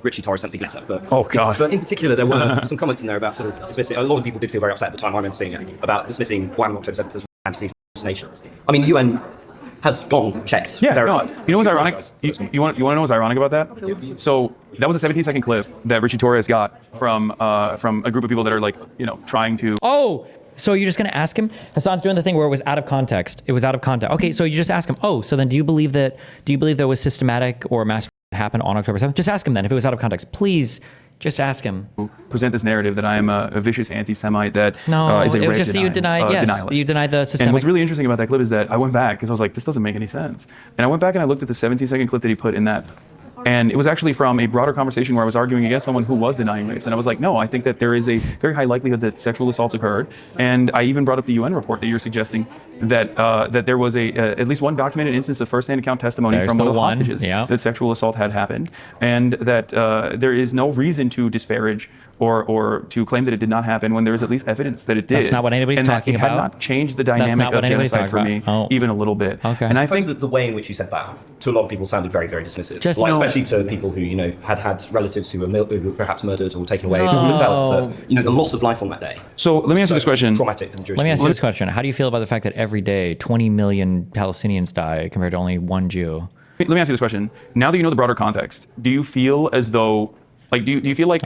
Richie Torres sent the letter, but oh god! But in particular, there were some comments in there about sort of dismissing. A lot of people did feel very upset at the time. I remember seeing it about dismissing what happened on October 7th as fantasy hallucinations. I mean, the UN has gone checked. Yeah, verified. no, you know what's ironic? You want to know what's ironic about that? Yeah. So that was a 17-second clip that Richie Torres got from a group of people that are like, you know, trying to. Oh. So you're just going to ask him? Hasan's doing the thing where it was out of context. It was out of context. Okay, so you just ask him, oh, so then do you believe there was systematic or mass happened on October 7th? Just ask him then, if it was out of context. Please, just ask him. Present this narrative that I am a vicious anti-Semite that is a it was just that you denied, yes, denialist. you denied the systemic. And what's really interesting about that clip is that I went back, because I was like, this doesn't make any sense. And I went back and I looked at the 17-second clip that he put in that. And it was actually from a broader conversation where I was arguing against someone who was denying rapes. And I was like, no, I think that there is a very high likelihood that sexual assaults occurred. And I even brought up the UN report that you're suggesting that that there was at least one documented instance of first-hand account testimony from one of the hostages that sexual assault had happened. And that there is no reason to disparage or to claim that it did not happen when there is at least evidence that it did. That's not what anybody's talking about. And that it had not changed the dynamic of genocide for me even a little bit. Okay. And I think that the way in which you said that to a lot of people sounded very, very dismissive. Especially to people who, you know, had relatives who were perhaps murdered or taken away. People who felt that, you know, the loss of life on that day. So let me ask you this question. Traumatic for the Jewish Let me ask you this question. How do you feel about the fact that every day 20 million Palestinians die compared to only one Jew? Let me ask you this question. Now that you know the broader context, do you feel as though, like, do you feel like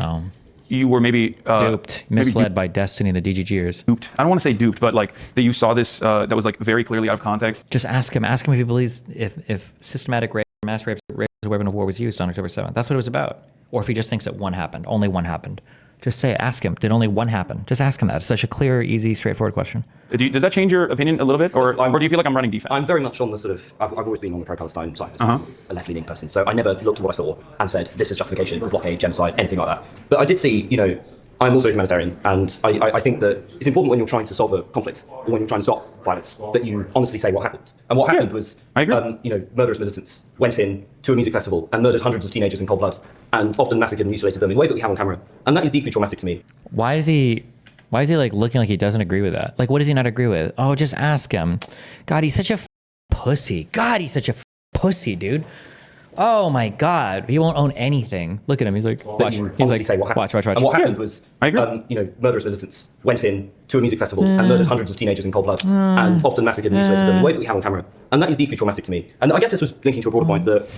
you were maybe duped, misled by destiny, the DGGers? Duped. I don't want to say duped, but like that you saw this that was like very clearly out of context. Just ask him if he believes if systematic rape, mass rape as a weapon of war was used on October 7th. That's what it was about. Or if he just thinks that one happened, only one happened. Just ask him, did only one happen? Just ask him that. It's such a clear, easy, straightforward question. Does that change your opinion a little bit? Or do you feel like I'm running defense? I'm very much on the sort of, I've always been on the pro-Palestine side, a left-leaning person. So I never looked at what I saw and said, this is justification for blockade, genocide, anything like that. But I did see, you know, I'm also a humanitarian, and I think that it's important when you're trying to solve a conflict, or when you're trying to stop violence, that you honestly say what happened. And what happened was, you know, murderous militants went in to a music festival and murdered hundreds of teenagers in cold blood, and often massacred and mutilated them in ways that we have on camera. And that is deeply traumatic to me. Why is he like looking like he doesn't agree with that? Like, what does he not agree with? Oh, just ask him. God, he's such a pussy. God, he's such a pussy, dude. Oh my God, he won't own anything. Look at him. He's like, watch. He's like, say what happened. Watch. And what happened was, you know, murderous militants went in to a music festival and murdered hundreds of teenagers in cold blood, and often massacred and mutilated them in ways that we have on camera. And that is deeply traumatic to me. And I guess this was linking to a broader point that,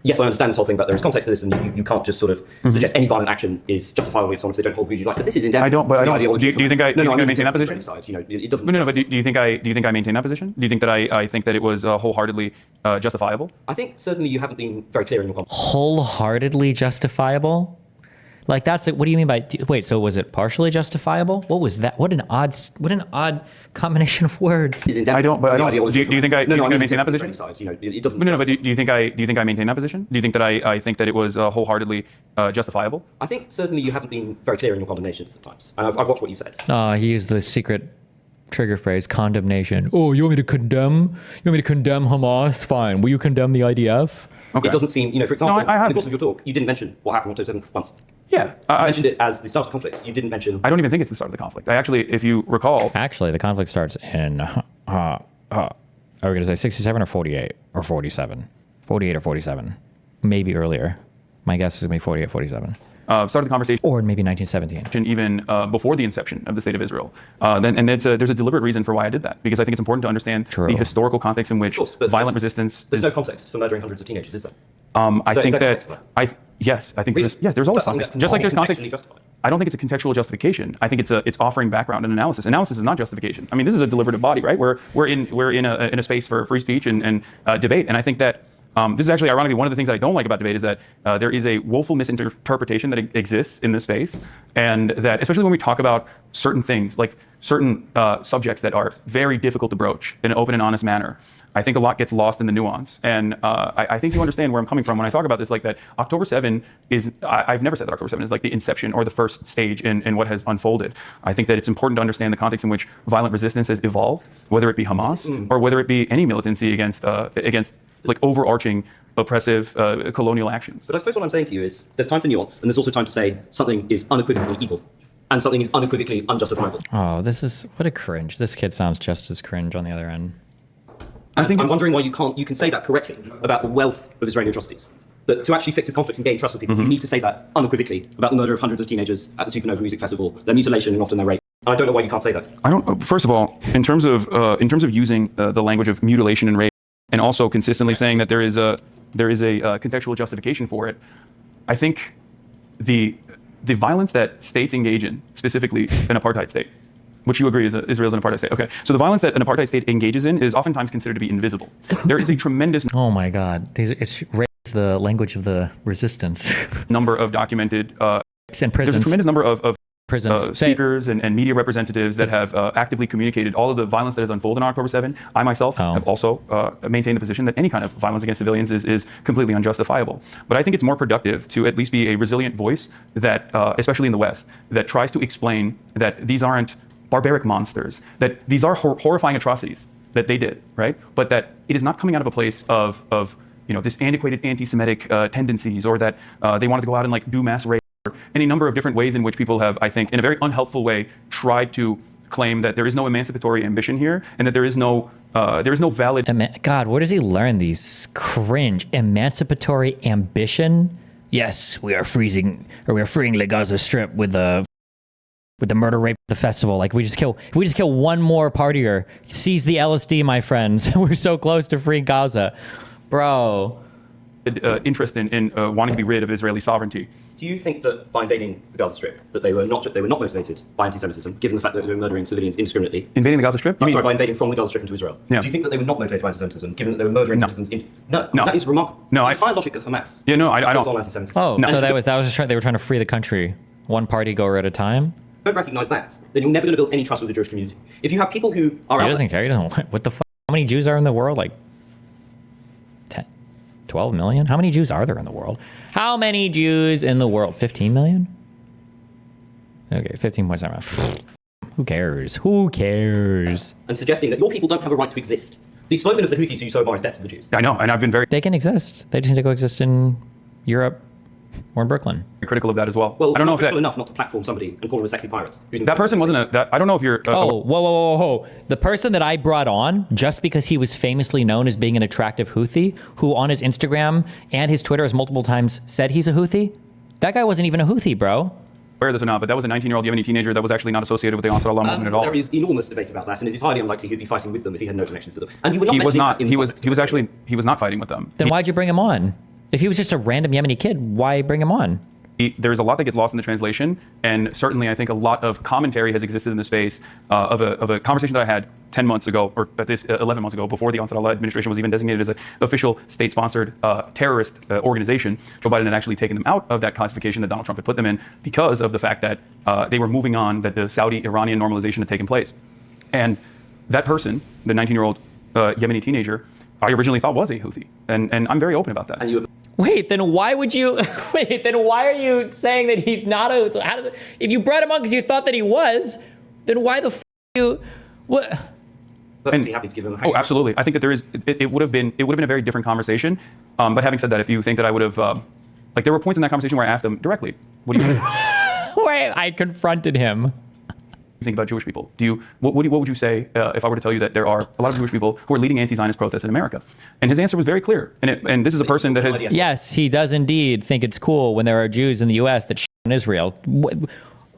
yes, I understand this whole thing, but there is context to this, and you can't just sort of suggest any violent action is justifiable if they don't hold views you like. But this is in depth. I don't. Do you think I maintain that position? You know, it doesn't. No. But do you think I maintain that position? Do you think that I think that it was wholeheartedly justifiable? I think certainly you haven't been very clear in your comments. Wholeheartedly justifiable? Like that's what do you mean by wait? So was it partially justifiable? What was that? What an odd combination of words. I don't. But I don't. Do you think I maintain that position? You know, it doesn't. No. But do you think I maintain that position? Do you think that I think that it was wholeheartedly justifiable? I think certainly you haven't been very clear in your condemnations at times, and I've watched what you said. He used the secret trigger phrase, condemnation. Oh, you want me to condemn? You want me to condemn Hamas? Fine. Will you condemn the IDF? Okay. It doesn't seem, you know, for example, in the course of your talk, you didn't mention what happened on October 7th once. Yeah. You mentioned it as the start of the conflict. You didn't mention... I don't even think it's the start of the conflict. I actually, if you recall... Actually, the conflict starts in... are we going to say 67 or 48 or 47? 48 or 47. Maybe earlier. My guess is going to be 48, 47. Started the conversation, or maybe 1917, even before the inception of the state of Israel. There's a deliberate reason for why I did that, because I think it's important to understand the historical context in which violent resistance. There's no context for murdering hundreds of teenagers, is there? I think that there's always context. Just like there's context. I don't think it's a contextual justification. I think it's offering background and analysis. Analysis is not justification. I mean, this is a deliberative body, right? We're in a space for free speech and debate, and I think that. This is actually, ironically, one of the things that I don't like about debate is that there is a woeful misinterpretation that exists in this space, and that, especially when we talk about certain things, like certain subjects that are very difficult to broach in an open and honest manner, I think a lot gets lost in the nuance. And I think you understand where I'm coming from when I talk about this, like that October 7 is, I've never said that October 7 is like the inception or the first stage in what has unfolded. I think that it's important to understand the context in which violent resistance has evolved, whether it be Hamas or whether it be any militancy against like overarching oppressive colonial actions. But I suppose what I'm saying to you is there's time for nuance, and there's also time to say something is unequivocally evil and something is unequivocally unjustifiable. Oh, what a cringe. This kid sounds just as cringe on the other end. I'm wondering why you can say that correctly about the wealth of Israeli atrocities. But to actually fix this conflict and gain trust with people, you need to say that unequivocally about the murder of hundreds of teenagers at the Supernova Music Festival, their mutilation and often their rape. And I don't know why you can't say that. I don't. First of all, in terms of using the language of mutilation and rape, and also consistently saying that there is a contextual justification for it, I think the violence that states engage in, specifically an apartheid state, which you agree is Israel's an apartheid state. Okay, so the violence that an apartheid state engages in is oftentimes considered to be invisible. There is a tremendous Oh my God, it's the language of the resistance. number of documented. And prisons. There's a tremendous number of prisons. speakers and media representatives that have actively communicated all of the violence that has unfolded on October 7. I myself have also maintained the position that any kind of violence against civilians is completely unjustifiable. But I think it's more productive to at least be a resilient voice that, especially in the West, that tries to explain that these aren't barbaric monsters, that these are horrifying atrocities that they did, right? But that it is not coming out of a place of this antiquated anti-Semitic tendencies, or that they wanted to go out and like do mass rape, or any number of different ways in which people have, I think, in a very unhelpful way, tried to claim that there is no emancipatory ambition here, and that there is no valid. God, where does he learn these cringe emancipatory ambition? Yes, we are freeing the Gaza Strip with the murder rape at the festival. Like, we just kill one more partier, seize the LSD, my friends. We're so close to freeing Gaza, bro. Interest in wanting to be rid of Israeli sovereignty. Do you think that by invading the Gaza Strip, that they were not motivated by anti-Semitism, given the fact that they were murdering civilians indiscriminately? Invading the Gaza Strip? Sorry, by invading from the Gaza Strip into Israel. Yeah. Do you think that they were not motivated by anti-Semitism, given that they were murdering citizens? No, that is remarkable. No, the entire logic of Hamas. Yeah, no, I don't. On anti-Semitism. Oh, no. So they were trying to free the country, one party goer at a time. Don't recognise that, then you're never going to build any trust with the Jewish community. If you have people who are He doesn't care. He doesn't. What the fuck? How many Jews are in the world? Like 10, 12 million? How many Jews are there in the world? How many Jews in the world? 15 million? Okay, 15.7. Who cares? Who cares? And suggesting that your people don't have a right to exist. The slogan of the Houthis who so far is death to the Jews. I know, and I've been very They can exist. They just need to go exist in Europe or in Brooklyn. critical of that as well. Well, I don't know if that enough not to platform somebody and call them a sexy pirate. that person wasn't I don't know if you're. Whoa. The person that I brought on, just because he was famously known as being an attractive Houthi, who on his Instagram and his Twitter has multiple times said he's a Houthi, that guy wasn't even a Houthi, bro. Aware of this or not, but that was a 19-year-old Yemeni teenager that was actually not associated with the Ansar Allah movement at all. There is enormous debate about that, and it is highly unlikely he'd be fighting with them if he had no connections to them. And you were not. He was mentioning not. that in He the was. context He was of actually. He was not fighting with them. Then why'd you bring him on? If he was just a random Yemeni kid, why bring him on? There's a lot that gets lost in the translation, and certainly I think a lot of commentary has existed in the space of a conversation that I had 10 months ago, or at this 11 months ago, before the Ansar Allah administration was even designated as an official state-sponsored terrorist organization. Joe Biden had actually taken them out of that classification that Donald Trump had put them in because of the fact that they were moving on, that the Saudi-Iranian normalization had taken place. And that person, the 19-year-old Yemeni teenager, I originally thought was a Houthi, and I'm very open about that. And you Wait, then why would you? Wait, then why are you saying that he's not a? So how does it, if you brought him on because you thought that he was, then why the f you? What? perfectly happy to give him a hang. Oh, absolutely. I think that there is. It would have been a very different conversation. But having said that, if you think that I would have, like, there were points in that conversation where I asked them directly, "What do you Wait, I confronted him. think about Jewish people? What would you say if I were to tell you that there are a lot of Jewish people who are leading anti-Zionist protests in America?" And his answer was very clear. And this is a person that has. Yes, he does indeed think it's cool when there are Jews in the U.S. that shit on Israel.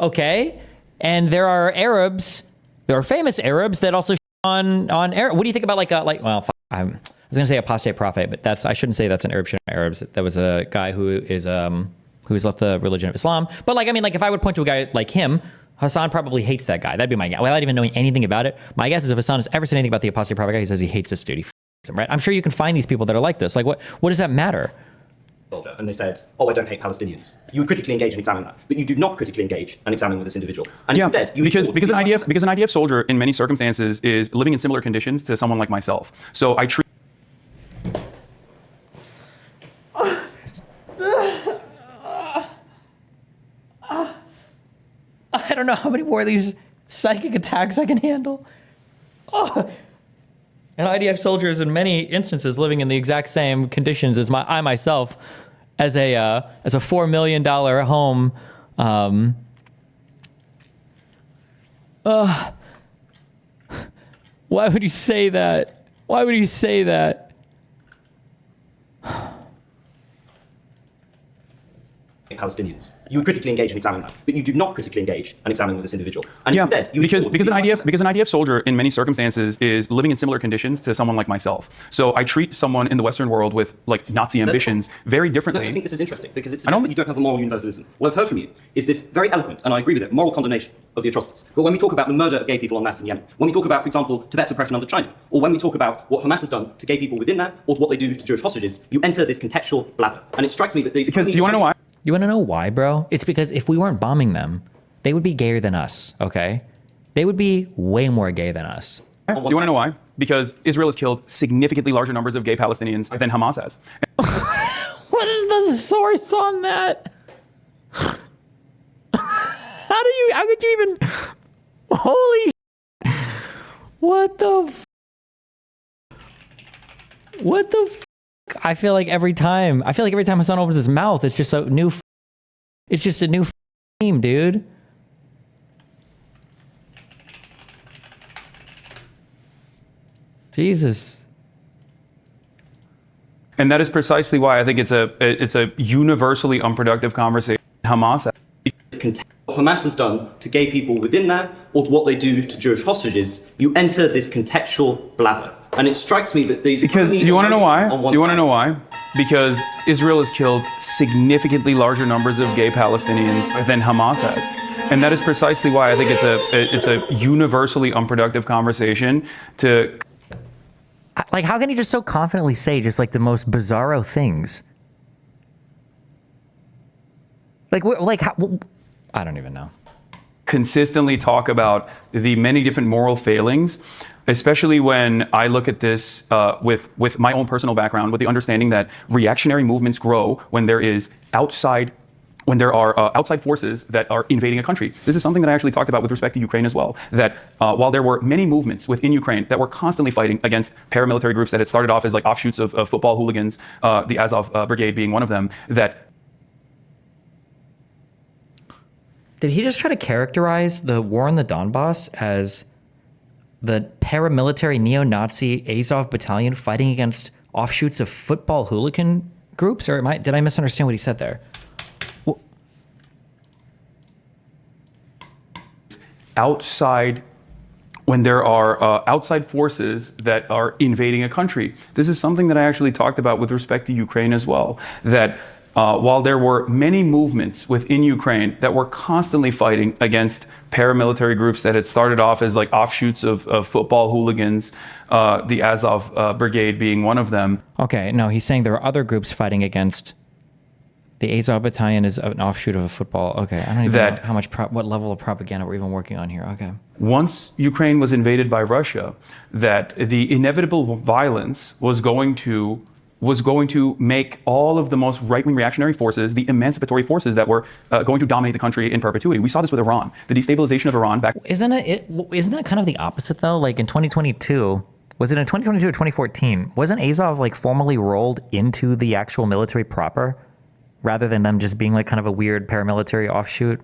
Okay, and there are Arabs. There are famous Arabs that also shit on Arab. What do you think about I was gonna say apostate prophet, but I shouldn't say that's an Arab shit on Arabs. That was a guy who's left the religion of Islam. But if I would point to a guy like him, Hasan probably hates that guy. That'd be my guess. Without even knowing anything about it, my guess is if Hasan has ever said anything about the apostate prophet guy, he says he hates this dude. He f***s him, right? I'm sure you can find these people that are like this. Like, what does that matter? And they said, "Oh, I don't hate Palestinians." You would critically engage and examine that, but you do not critically engage and examine with this individual. And instead, you because an IDF soldier in many circumstances is living in similar conditions to someone like myself. So I treat. I don't know how many more of these psychic attacks I can handle. Oh. An IDF soldier is in many instances living in the exact same conditions as I myself, as a $4 million home. Why would you say that? Why would you say that? Palestinians. You would critically engage and examine that, but you do not critically engage and examine with this individual. And Yeah, instead, you because ignore an IDF soldier in many circumstances is living in similar conditions to someone like myself. So I treat someone in the Western world with like Nazi ambitions very differently. I think this is interesting because it suggests that you don't have a moral universalism. What I've heard from you is this very eloquent, and I agree with it, moral condemnation of the atrocities. But when we talk about the murder of gay people en masse in Yemen, when we talk about, for example, Tibet's oppression under China, or when we talk about what Hamas has done to gay people within that, or what they do to Jewish hostages, you enter this contextual blather. And it strikes me that these... Because you want to know why? You want to know why, bro? It's because if we weren't bombing them, they would be gayer than us, okay? They would be way more gay than us. You want to know why? Because Israel has killed significantly larger numbers of gay Palestinians than Hamas has. What is the source on that? How could you even, holy what the what the I feel like every time Hasan opens his mouth, it's just a new meme, dude. Jesus. And that is precisely why I think it's a universally unproductive conversation. Hamas what Hamas has done to gay people within that, or what they do to Jewish hostages, you enter this contextual blather. And it strikes me that these... Because you want to know why? You want to know why? Because Israel has killed significantly larger numbers of gay Palestinians than Hamas has. And that is precisely why I think it's a universally unproductive conversation to... Like, how can you just so confidently say just like the most bizarro things? I don't even know. Consistently talk about the many different moral failings, especially when I look at this with my own personal background, with the understanding that reactionary movements grow when there are outside forces that are invading a country. This is something that I actually talked about with respect to Ukraine as well, that while there were many movements within Ukraine that were constantly fighting against paramilitary groups that had started off as like offshoots of football hooligans, the Azov Brigade being one of them, that... Did he just try to characterize the war in the Donbass as the paramilitary neo-Nazi Azov battalion fighting against offshoots of football hooligan groups? Or did I misunderstand what he said there? When there are outside forces that are invading a country. This is something that I actually talked about with respect to Ukraine as well, that while there were many movements within Ukraine that were constantly fighting against paramilitary groups that had started off as like offshoots of football hooligans, the Azov Brigade being one of them. Okay, no, he's saying there are other groups fighting against... The Azov battalion is an offshoot of a football. Okay, I don't even know what level of propaganda we're even working on here. Okay. Once Ukraine was invaded by Russia, that the inevitable violence was going to make all of the most right-wing reactionary forces, the emancipatory forces that were going to dominate the country in perpetuity. We saw this with Iran, the destabilization of Iran back. Isn't that kind of the opposite though? Like in 2022, was it in 2022 or 2014? Wasn't Azov like formally rolled into the actual military proper, rather than them just being like kind of a weird paramilitary offshoot?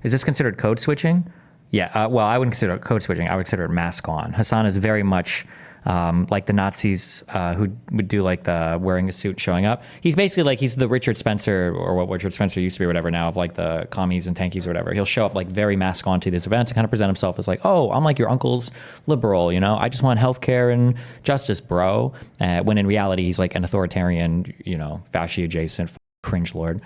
Is this considered code switching? Yeah, well, I wouldn't consider it code switching. I would consider it mask on. Hasan is very much like the Nazis who would do like the wearing a suit showing up. He's basically like, he's the Richard Spencer, or what Richard Spencer used to be or whatever now, of like the commies and tankies or whatever. He'll show up like very mask on to these events and kind of present himself as like, oh, I'm like your uncle's liberal, you know? I just want healthcare and justice, bro. When in reality, he's like an authoritarian, you know, fasci adjacent cringe lord.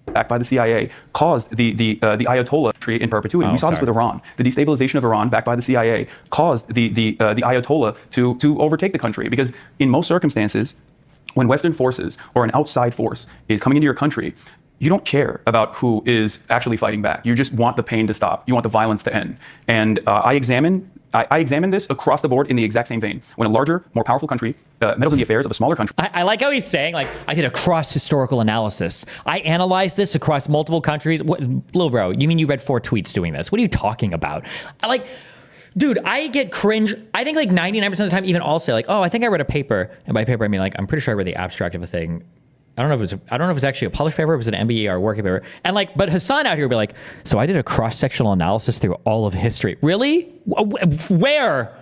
Backed by the CIA, caused the Ayatollah tree in perpetuity. We saw this with Iran. The destabilization of Iran, backed by the CIA, caused the Ayatollah to overtake the country. Because in most circumstances, when Western forces or an outside force is coming into your country, you don't care about who is actually fighting back. You just want the pain to stop. You want the violence to end. And I examine this across the board in the exact same vein. When a larger, more powerful country meddles in the affairs of a smaller country. I like how he's saying, like, I did a cross-historical analysis. I analyzed this across multiple countries. What, little bro, you mean you read 4 tweets doing this? What are you talking about? Dude, I get cringe. I think like 99% of the time, even I'll say like, oh, I think I read a paper. And by paper, I mean like, I'm pretty sure I read the abstract of a thing. I don't know if it was actually a published paper, it was an MBE or a working paper. And like, but Hasan out here would be like, so I did a cross-sectional analysis through all of history. Really? Where?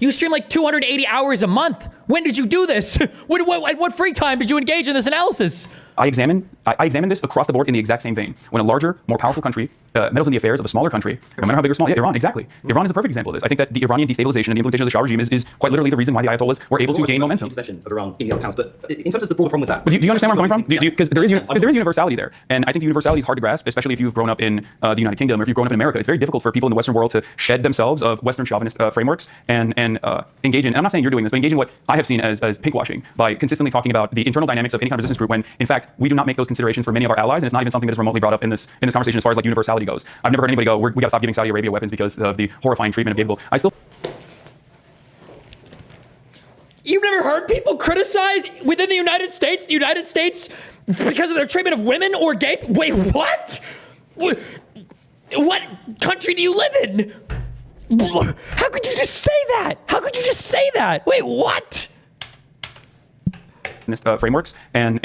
You stream like 280 hours a month. When did you do this? What free time did you engage in this analysis? I examine this across the board in the exact same vein. When a larger, more powerful country meddles in the affairs of a smaller country, no matter how big or small, yeah, Iran, exactly. Iran is a perfect example of this. I think that the Iranian destabilization and the implementation of the Shah regime is quite literally the reason why the Ayatollahs were able to gain momentum. Intervention of Iran in the other powers, but in terms of the broader problem with that, But do you understand where I'm coming from? Because there is universality there, and I think the universality is hard to grasp, especially if you've grown up in the United Kingdom or if you've grown up in America. It's very difficult for people in the Western world to shed themselves of Western chauvinist frameworks and engage in. And I'm not saying you're doing this, but engage in what I have seen as pinkwashing by consistently talking about the internal dynamics of any kind of resistance group. When in fact we do not make those considerations for many of our allies, and it's not even something that is remotely brought up in this conversation as far as like universality goes. I've never heard anybody go, we got to stop giving Saudi Arabia weapons because of the horrifying treatment of gay people. You've never heard people criticize within the United States because of their treatment of women or gay? Wait, what? What country do you live in? How could you just say that? How could you just say that? Wait, what? Frameworks and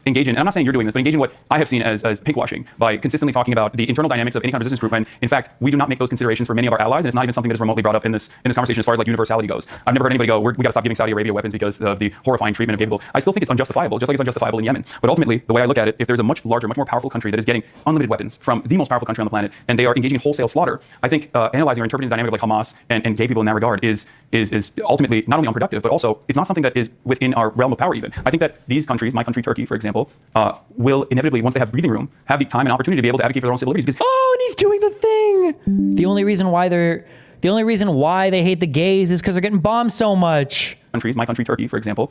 engage in. And I'm not saying you're doing this, but engage in what I have seen as pinkwashing by consistently talking about the internal dynamics of any kind of resistance group. And in fact, we do not make those considerations for many of our allies, and it's not even something that is remotely brought up in this conversation as far as like universality goes. I've never heard anybody go, we got to stop giving Saudi Arabia weapons because of the horrifying treatment of gay people. I still think it's unjustifiable, just like it's unjustifiable in Yemen. But ultimately, the way I look at it, if there's a much larger, much more powerful country that is getting unlimited weapons from the most powerful country on the planet, and they are engaging in wholesale slaughter, I think analyzing or interpreting the dynamic of like Hamas and gay people in that regard is ultimately not only unproductive, but also it's not something that is within our realm of power even. I think that these countries, my country, Turkey, for example, will inevitably, once they have breathing room, have the time and opportunity to be able to advocate for their own civil liberties. Because Oh, and he's doing the thing. The only reason why they hate the gays is because they're getting bombed so much. countries, my country, Turkey, for example,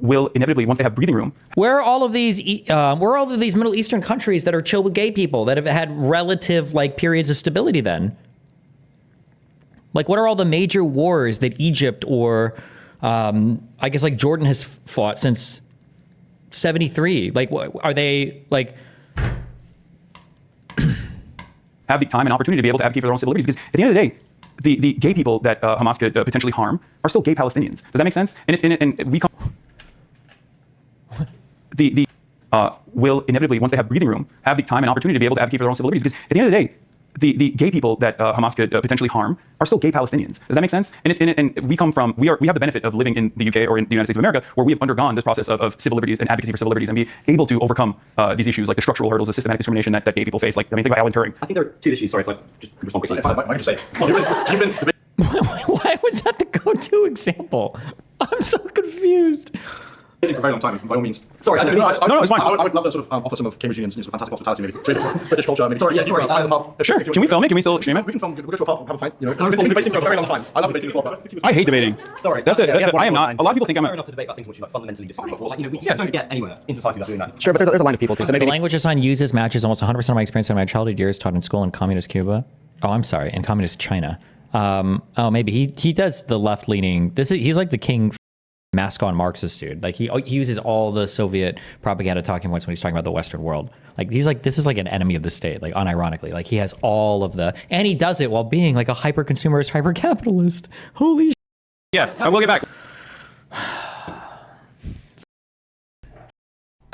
will inevitably, once they have breathing room. Where are all of these Middle Eastern countries that are chill with gay people that have had relative like periods of stability then? Like, what are all the major wars that Egypt or I guess like Jordan has fought since 73? Like, are they like have the time and opportunity to be able to advocate for their own civil liberties? Because at the end of the day, the gay people that Hamas could potentially harm are still gay Palestinians. Does that make sense? And we come will inevitably, once they have breathing room, have the time and opportunity to be able to advocate for their own civil liberties. Because at the end of the day, the gay people that Hamas could potentially harm are still gay Palestinians. Does that make sense? And we have the benefit of living in the UK or in the United States of America, where we have undergone this process of civil liberties and advocacy for civil liberties and be able to overcome these issues like the structural hurdles, the systematic discrimination that gay people face. Like, I mean, think about Alan Turing. I think there are two issues. Sorry if I just respond quickly. I can just say, why was that the go-to example? I'm so confused. for a very long time, by all means. Sorry, No, it's fine. I would love to sort of offer some of Cambridgians sort of fantastic hospitality, maybe British culture. Maybe. Sorry, yeah, you're right. Sure. Can we film it? Can we still stream it? We can film. We'll go to a pub, have a pint. You know, we've been debating for a very long time. I love debating as well. I hate debating. Sorry, I am not. A lot of people think I'm fair enough to debate about things which you like fundamentally disagree with. Like, we don't get anywhere in society without doing that. Sure, but there's a line of people too. So The maybe language Hasan uses matches almost 100% of my experience in my childhood years taught in school in communist Cuba. Oh, I'm sorry, in communist China. Maybe he does the left-leaning. He's like the king mask on Marxist dude. Like he uses all the Soviet propaganda talking points when he's talking about the Western world. Like he's like, this is like an enemy of the state, like unironically. Like he has all of and he does it while being like a hyper-consumerist, hyper-capitalist. Holy yeah, I will get back.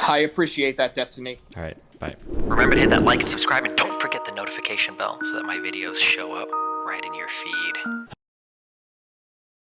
I appreciate that, Destiny. All right, bye. Remember to hit that like and subscribe, and don't forget the notification bell so that my videos show up right in your feed.